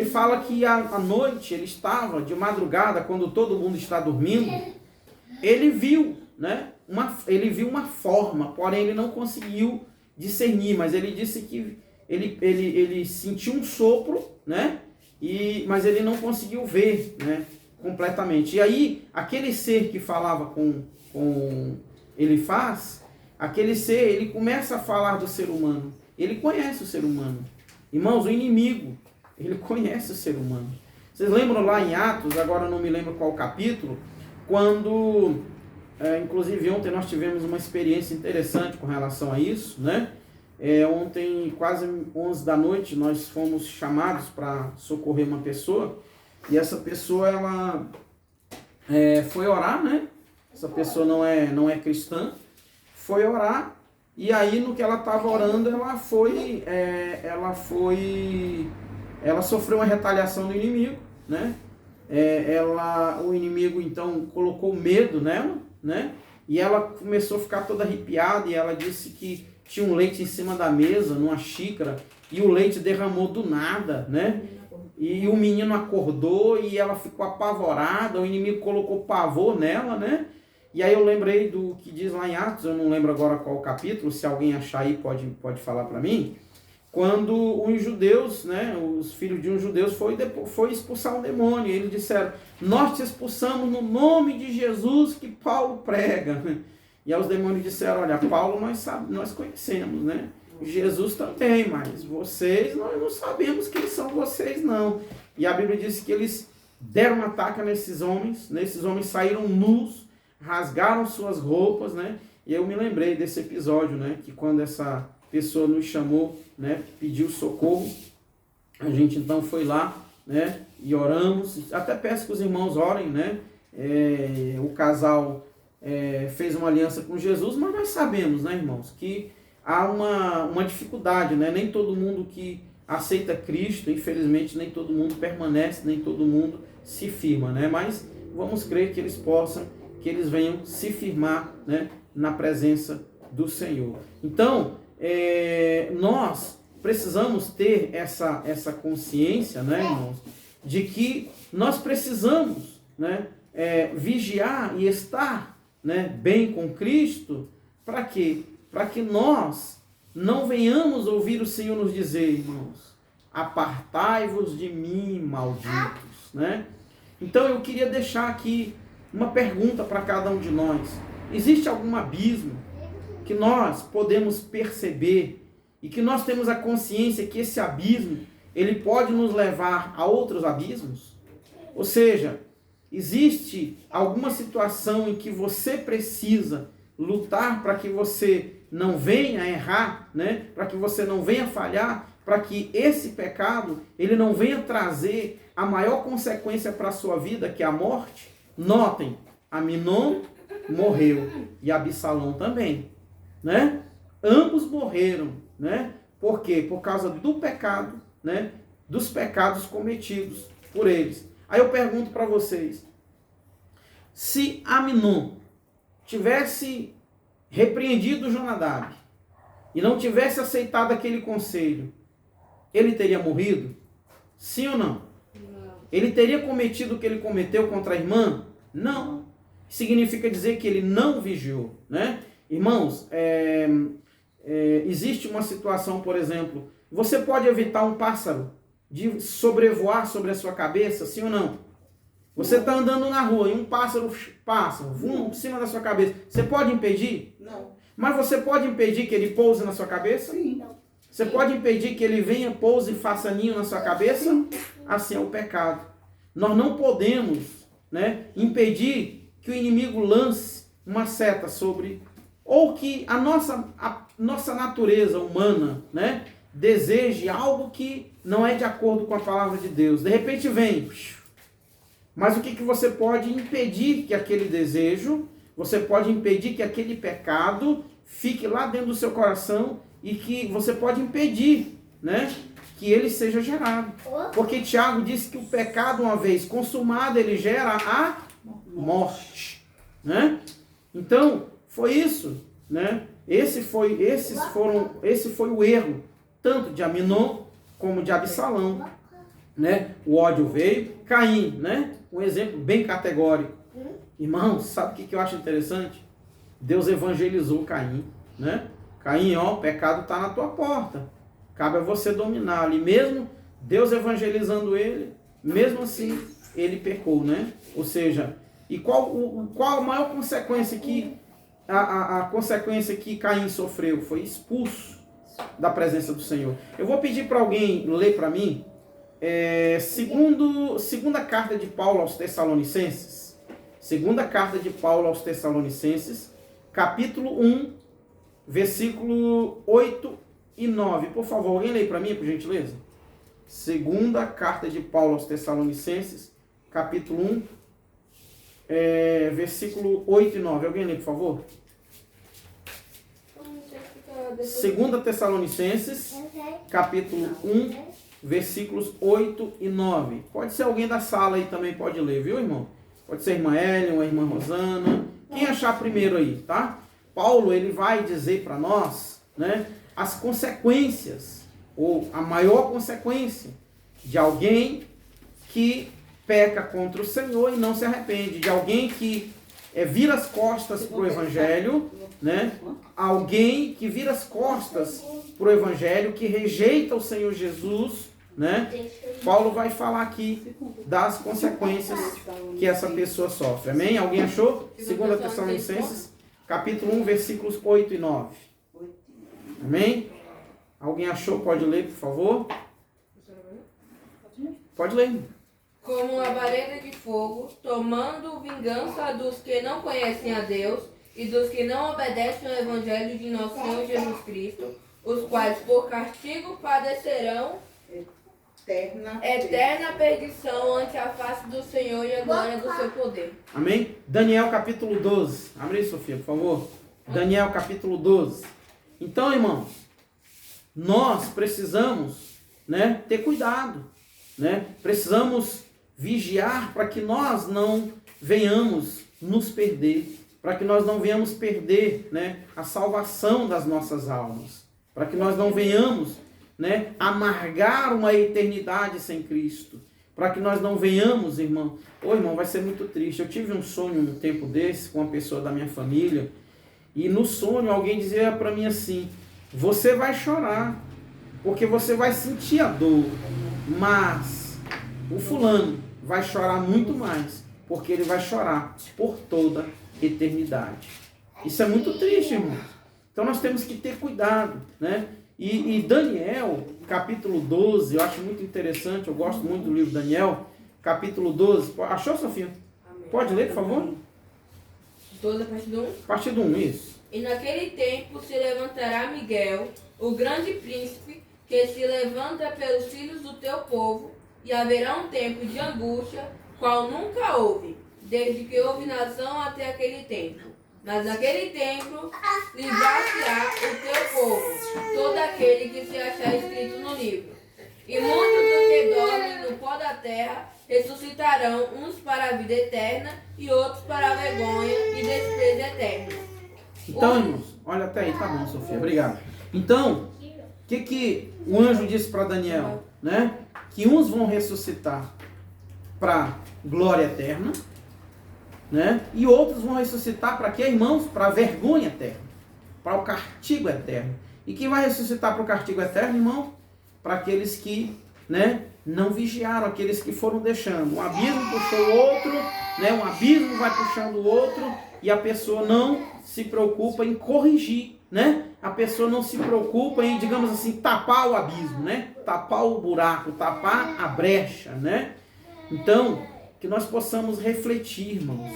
fala que à noite, ele estava de madrugada, quando todo mundo está dormindo, ele viu, né? Ele viu uma forma, porém ele não conseguiu discernir, mas ele disse que ele sentiu um sopro, né? Mas ele não conseguiu ver, né, completamente. E aí, aquele ser que falava com Elifaz, aquele ser, ele começa a falar do ser humano. Ele conhece o ser humano. Irmãos, o inimigo, ele conhece o ser humano. Vocês lembram lá em Atos, agora eu não me lembro qual capítulo, quando, inclusive ontem nós tivemos uma experiência interessante com relação a isso, né? Ontem, quase 11 da noite, nós fomos chamados para socorrer uma pessoa, e essa pessoa, ela foi orar, né? Essa pessoa não é cristã, foi orar, e aí no que ela estava orando, ela sofreu uma retaliação do inimigo, né? O inimigo então colocou medo nela, né? E ela começou a ficar toda arrepiada, e ela disse que tinha um leite em cima da mesa, numa xícara, e o leite derramou do nada, né? E o menino acordou e ela ficou apavorada, o inimigo colocou pavor nela, né? E aí eu lembrei do que diz lá em Atos, eu não lembro agora qual capítulo, se alguém achar aí pode falar para mim, quando os judeus, né, os filhos de uns judeus foi expulsar um demônio, e eles disseram, nós te expulsamos no nome de Jesus que Paulo prega. E aí os demônios disseram, olha, Paulo nós conhecemos, né? Jesus também, mas vocês, nós não sabemos quem são vocês, não. E a Bíblia diz que eles deram um ataque nesses homens saíram nus, rasgaram suas roupas, né? E eu me lembrei desse episódio, né? Que quando essa pessoa nos chamou, né? Pediu socorro, a gente então foi lá, né? E oramos, até peço que os irmãos orem, né? O casal fez uma aliança com Jesus, mas nós sabemos, né, irmãos, que há uma dificuldade, né? Nem todo mundo que aceita Cristo, infelizmente, nem todo mundo permanece, nem todo mundo se firma, né? Mas vamos crer que eles venham se firmar, né, na presença do Senhor. Então, nós precisamos ter essa consciência, né, irmãos, de que nós precisamos, né, vigiar e estar, né, bem com Cristo. Para quê? Para que nós não venhamos ouvir o Senhor nos dizer, irmãos, apartai-vos de mim, malditos, né? Então eu queria deixar aqui uma pergunta para cada um de nós. Existe algum abismo que nós podemos perceber e que nós temos a consciência que esse abismo, ele pode nos levar a outros abismos? Ou seja, existe alguma situação em que você precisa lutar para que você não venha errar, né? Para que você não venha falhar, para que esse pecado ele não venha trazer a maior consequência para a sua vida, que é a morte? Notem, Aminon morreu e Absalão também, né? Ambos morreram, né? Por quê? Por causa do pecado, né? Dos pecados cometidos por eles. Aí eu pergunto para vocês, se Aminon tivesse repreendido Jonadab e não tivesse aceitado aquele conselho, ele teria morrido? Sim ou não? Não. Ele teria cometido o que ele cometeu contra a irmã? Não. Significa dizer que ele não vigiou, né? Irmãos, existe uma situação, por exemplo, você pode evitar um pássaro de sobrevoar sobre a sua cabeça, sim ou não? Você está andando na rua e um pássaro passa, voa por cima da sua cabeça. Você pode impedir? Não. Mas você pode impedir que ele pouse na sua cabeça? Sim. Você pode impedir que ele venha, pouse e faça ninho na sua cabeça? Assim é o pecado. Nós não podemos, né, impedir que o inimigo lance uma seta sobre, ou que a nossa natureza humana, né, deseje algo que não é de acordo com a palavra de Deus. De repente vem, mas o que você pode impedir que aquele desejo, você pode impedir que aquele pecado fique lá dentro do seu coração e que você pode impedir, né, que ele seja gerado. Porque Tiago disse que o pecado, uma vez consumado, ele gera a morte, né? Então, foi isso, né? Esse foi o erro, tanto de Aminon como de Absalão, né? O ódio veio. Caim, né? Um exemplo bem categórico. Irmãos, sabe o que eu acho interessante? Deus evangelizou Caim, né? Caim, ó, o pecado está na tua porta. Cabe a você dominar ali. Mesmo Deus evangelizando ele, mesmo assim, ele pecou, né? Ou seja, e qual a maior consequência que a consequência que Caim sofreu? Foi expulso da presença do Senhor. Eu vou pedir para alguém ler para mim segunda carta de Paulo aos Tessalonicenses. Segunda carta de Paulo aos Tessalonicenses, capítulo 1, versículo 8 e 9. Por favor, alguém lê para mim, por gentileza? Segunda carta de Paulo aos Tessalonicenses, capítulo 1, versículo 8 e 9. Alguém lê, por favor? Segunda Tessalonicenses, capítulo 1, versículos 8 e 9. Pode ser alguém da sala aí também, pode ler, viu, irmão? Pode ser a irmã Ellen, a irmã Rosana. Quem achar primeiro aí, tá? Paulo, ele vai dizer para nós, né, as consequências, ou a maior consequência de alguém que peca contra o Senhor e não se arrepende, de alguém que vira as costas para o Evangelho, né? Alguém que vira as costas para o Evangelho, que rejeita o Senhor Jesus, né? Paulo vai falar aqui das consequências que essa pessoa sofre. Amém? Alguém achou? 2 Tessalonicenses, capítulo 1, versículos 8 e 9. Amém? Alguém achou? Pode ler, por favor. Pode ler. Como uma labareda de fogo, tomando vingança dos que não conhecem a Deus e dos que não obedecem ao Evangelho de nosso Senhor Jesus Cristo, os quais por castigo padecerão eterna perdição ante a face do Senhor e a glória do seu poder. Amém? Daniel capítulo 12. Abre aí, Sofia, por favor. Daniel capítulo 12. Então, irmãos, nós precisamos, né, ter cuidado, né? Precisamos vigiar para que nós não venhamos nos perder, para que nós não venhamos perder, né, a salvação das nossas almas, para que nós não venhamos, né, amargar uma eternidade sem Cristo, para que nós não venhamos, irmão. Ô, irmão, vai ser muito triste. Eu tive um sonho um tempo desse com uma pessoa da minha família, e no sonho alguém dizia para mim assim: você vai chorar, porque você vai sentir a dor, mas o fulano vai chorar muito mais, porque ele vai chorar por toda eternidade. Isso é muito triste, irmãos. Então nós temos que ter cuidado, né? E Daniel, capítulo 12, eu acho muito interessante, eu gosto muito do livro Daniel, capítulo 12. Achou, Sofia? Amém. Pode ler, por favor? 12, parte do 1. Parte do 1, isso. E naquele tempo se levantará Miguel, o grande príncipe, que se levanta pelos filhos do teu povo, e haverá um tempo de angústia, qual nunca houve, desde que houve nação até aquele tempo. Mas naquele tempo livrar-se-á o teu povo, todo aquele que se achar escrito no livro. E muitos dos que dormem no pó da terra ressuscitarão, uns para a vida eterna e outros para a vergonha e desprezo eterno. Então, irmãos, olha até aí, tá bom, Sofia, obrigado. Então, o que o anjo disse para Daniel, né? Que uns vão ressuscitar para glória eterna, né? E outros vão ressuscitar para quê, irmãos? Para a vergonha eterna, para o castigo eterno. E quem vai ressuscitar para o castigo eterno, irmão? Para aqueles que, né, não vigiaram, aqueles que foram deixando. Um abismo puxou o outro, né? Um abismo vai puxando o outro e a pessoa não se preocupa em corrigir, né? A pessoa não se preocupa em, digamos assim, tapar o abismo, né? Tapar o buraco, tapar a brecha, né? Então, que nós possamos refletir, irmãos,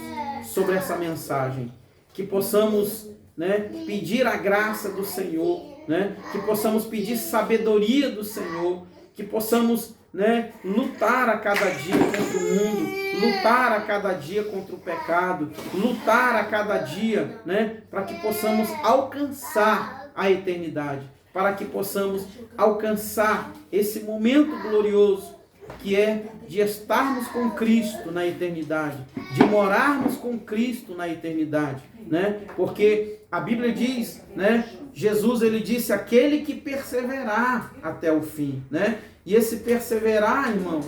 sobre essa mensagem, que possamos, né, pedir a graça do Senhor, né, que possamos pedir sabedoria do Senhor, que possamos, né, lutar a cada dia contra o mundo, lutar a cada dia contra o pecado, lutar a cada dia, né, para que possamos alcançar a eternidade, para que possamos alcançar esse momento glorioso que é de estarmos com Cristo na eternidade, de morarmos com Cristo na eternidade, né? Porque a Bíblia diz, né? Jesus, ele disse, aquele que perseverar até o fim, né? E esse perseverar, irmãos,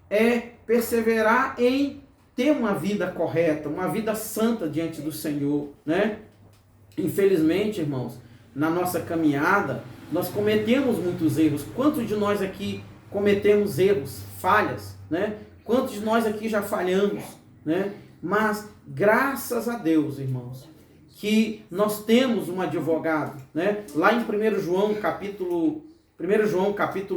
é perseverar em ter uma vida correta, uma vida santa diante do Senhor, né? Infelizmente, irmãos, na nossa caminhada, nós cometemos muitos erros. Quantos de nós aqui cometemos erros, falhas, né? Quantos de nós aqui já falhamos, né? Mas graças a Deus, irmãos, que nós temos um advogado, né? Lá em 1 João capítulo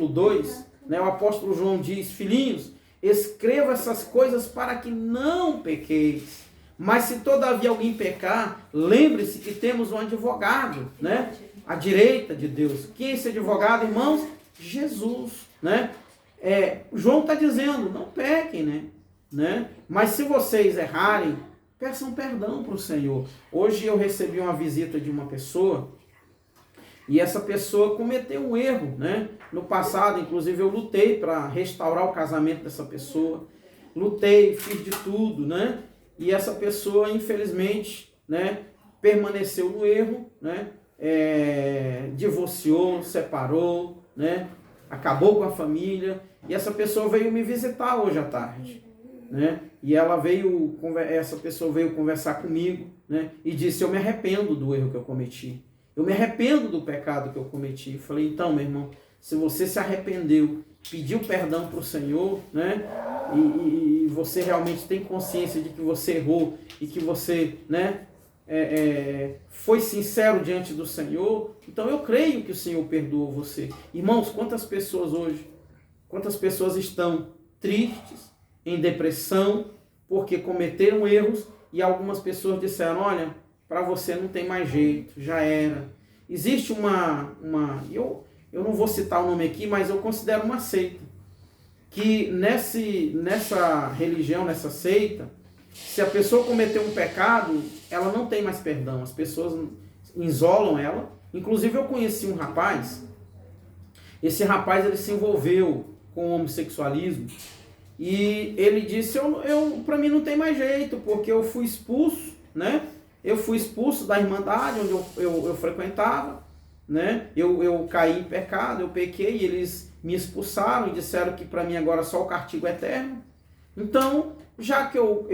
2, né? O apóstolo João diz, filhinhos, escreva essas coisas para que não pequeis. Mas se todavia alguém pecar, lembre-se que temos um advogado, né? À direita de Deus. Quem é esse advogado, irmãos? Jesus, né? João está dizendo, não pequem, né? Mas se vocês errarem, peçam perdão para o Senhor. Hoje eu recebi uma visita de uma pessoa e essa pessoa cometeu um erro, né? No passado, inclusive, eu lutei para restaurar o casamento dessa pessoa. Lutei, fiz de tudo, né? E essa pessoa, infelizmente, né, permaneceu no erro, né? Divorciou, separou, né? Acabou com a família, e essa pessoa veio me visitar hoje à tarde, né? E essa pessoa veio conversar comigo, né? E disse, eu me arrependo do erro que eu cometi, eu me arrependo do pecado que eu cometi. Eu falei, então, meu irmão, se você se arrependeu, pediu perdão para o Senhor, né? E você realmente tem consciência de que você errou e que você, né, foi sincero diante do Senhor, então eu creio que o Senhor perdoou você. Irmãos, quantas pessoas estão tristes, em depressão, porque cometeram erros, e algumas pessoas disseram, olha, para você não tem mais jeito, já era. Existe eu não vou citar o nome aqui, mas eu considero uma seita, que nessa religião, nessa seita, se a pessoa cometeu um pecado, ela não tem mais perdão. As pessoas isolam ela. Inclusive eu conheci um rapaz, esse rapaz ele se envolveu com o homossexualismo e ele disse, para mim não tem mais jeito, porque eu fui expulso, né? Eu fui expulso da irmandade onde eu frequentava, né? Eu caí em pecado, eu pequei, e eles me expulsaram e disseram que para mim agora só o castigo eterno. Então, já que eu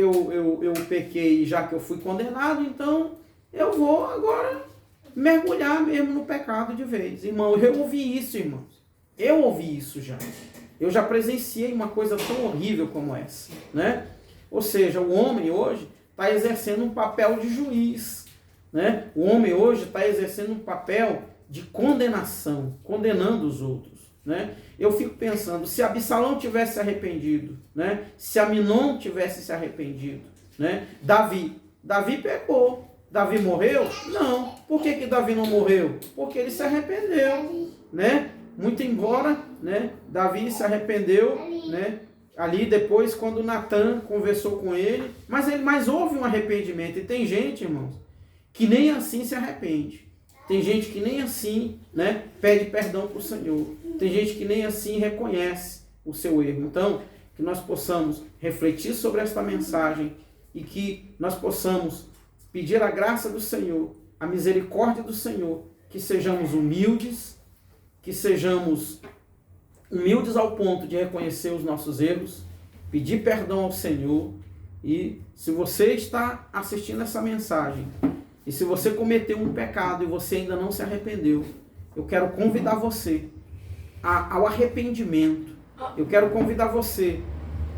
pequei, já que eu fui condenado, então eu vou agora mergulhar mesmo no pecado de vez. Irmão, eu ouvi isso, irmãos. Eu ouvi isso já. Eu já presenciei uma coisa tão horrível como essa, né? Ou seja, o homem hoje está exercendo um papel de juiz, né? O homem hoje está exercendo um papel de condenação, condenando os outros, né? Eu fico pensando, se Absalão tivesse se arrependido, né? Se Aminon tivesse se arrependido, né? Davi pecou. Davi morreu? Não. Por que Davi não morreu? Porque ele se arrependeu, né? Muito embora, né, Davi se arrependeu, né, ali depois quando Natan conversou com ele, mas houve um arrependimento. E tem gente, irmãos, que nem assim se arrepende. Tem gente que nem assim, né, pede perdão para o Senhor. Tem gente que nem assim reconhece o seu erro. Então, que nós possamos refletir sobre esta mensagem e que nós possamos pedir a graça do Senhor, a misericórdia do Senhor, que sejamos humildes ao ponto de reconhecer os nossos erros, pedir perdão ao Senhor. E se você está assistindo essa mensagem, e se você cometeu um pecado e você ainda não se arrependeu, eu quero convidar você ao arrependimento. Eu quero convidar você,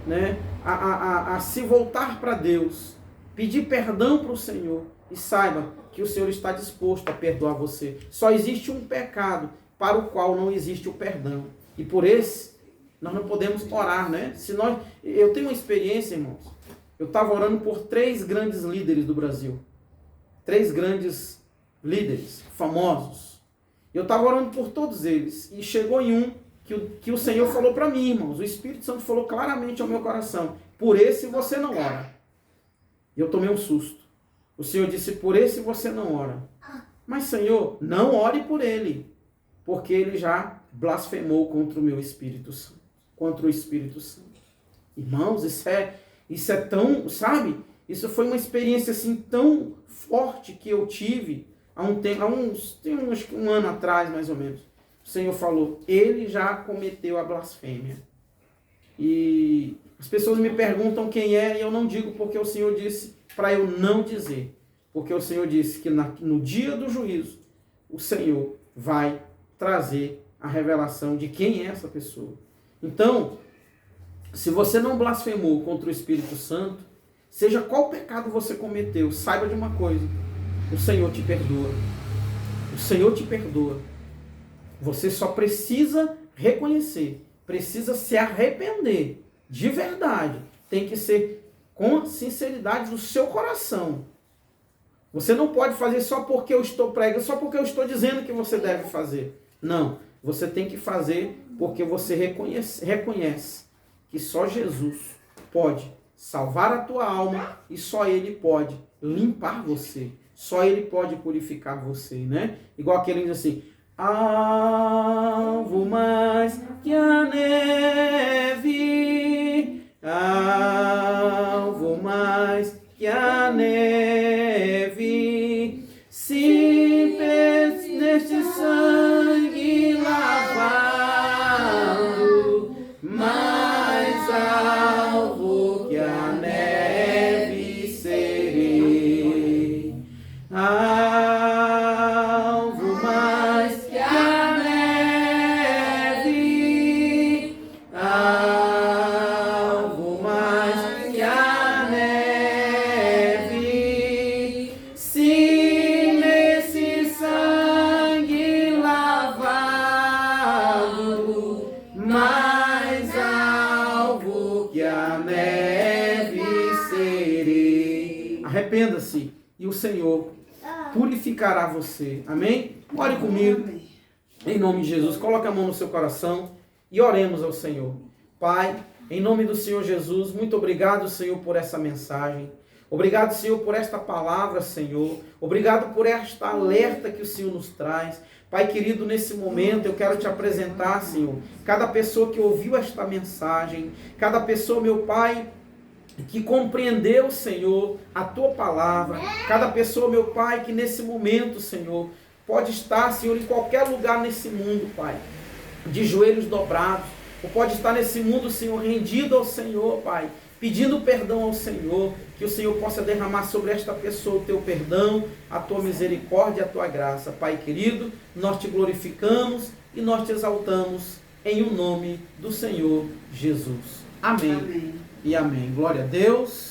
né, a se voltar para Deus, pedir perdão para o Senhor e saiba que o Senhor está disposto a perdoar você. Só existe um pecado para o qual não existe o perdão. E por esse, nós não podemos orar, né? Eu tenho uma experiência, irmãos. Eu estava orando por 3 grandes líderes do Brasil. 3 grandes líderes, famosos. Eu estava orando por todos eles. E chegou em um que o Senhor falou para mim, irmãos. O Espírito Santo falou claramente ao meu coração: por esse você não ora. E eu tomei um susto. O Senhor disse: por esse você não ora. Mas, Senhor, não ore por ele, porque ele já blasfemou contra o meu Espírito Santo, contra o Espírito Santo. Irmãos, isso é tão, sabe? Isso foi uma experiência assim tão forte que eu tive há um ano atrás, mais ou menos. O Senhor falou: ele já cometeu a blasfêmia. E as pessoas me perguntam quem é, e eu não digo, porque o Senhor disse para eu não dizer. Porque o Senhor disse que no dia do juízo, o Senhor vai trazer a revelação de quem é essa pessoa. Então, se você não blasfemou contra o Espírito Santo, seja qual pecado você cometeu, saiba de uma coisa: o Senhor te perdoa. O Senhor te perdoa. Você só precisa reconhecer, precisa se arrepender de verdade. Tem que ser com sinceridade do seu coração. Você não pode fazer só porque eu estou pregando, só porque eu estou dizendo que você deve fazer. Não, você tem que fazer porque você reconhece que só Jesus pode salvar a tua alma e só Ele pode limpar você. Só Ele pode purificar você, né? Igual aquele diz assim: alvo mais que a neve, alvo mais que a neve, simples neste sangue lavado, mais alvo que a neve serei. Alvo mais que a neve, alvo mais que a neve, se nesse sangue lavado, mais alvo que a neve serei. Arrependa-se e o Senhor purificará você. Amém? Ore comigo. Em nome de Jesus, coloque a mão no seu coração e oremos ao Senhor. Pai, em nome do Senhor Jesus, muito obrigado, Senhor, por essa mensagem. Obrigado, Senhor, por esta palavra, Senhor. Obrigado por esta alerta que o Senhor nos traz. Pai querido, nesse momento eu quero te apresentar, Senhor, cada pessoa que ouviu esta mensagem, cada pessoa, meu Pai, que compreendeu, Senhor, a tua palavra. Cada pessoa, meu Pai, que nesse momento, Senhor, pode estar, Senhor, em qualquer lugar nesse mundo, Pai, de joelhos dobrados, ou pode estar nesse mundo, Senhor, rendido ao Senhor, Pai, pedindo perdão ao Senhor, que o Senhor possa derramar sobre esta pessoa o teu perdão, a tua misericórdia e a tua graça. Pai querido, nós te glorificamos e nós te exaltamos em o nome do Senhor Jesus. Amém. Amém. e amém. Glória a Deus.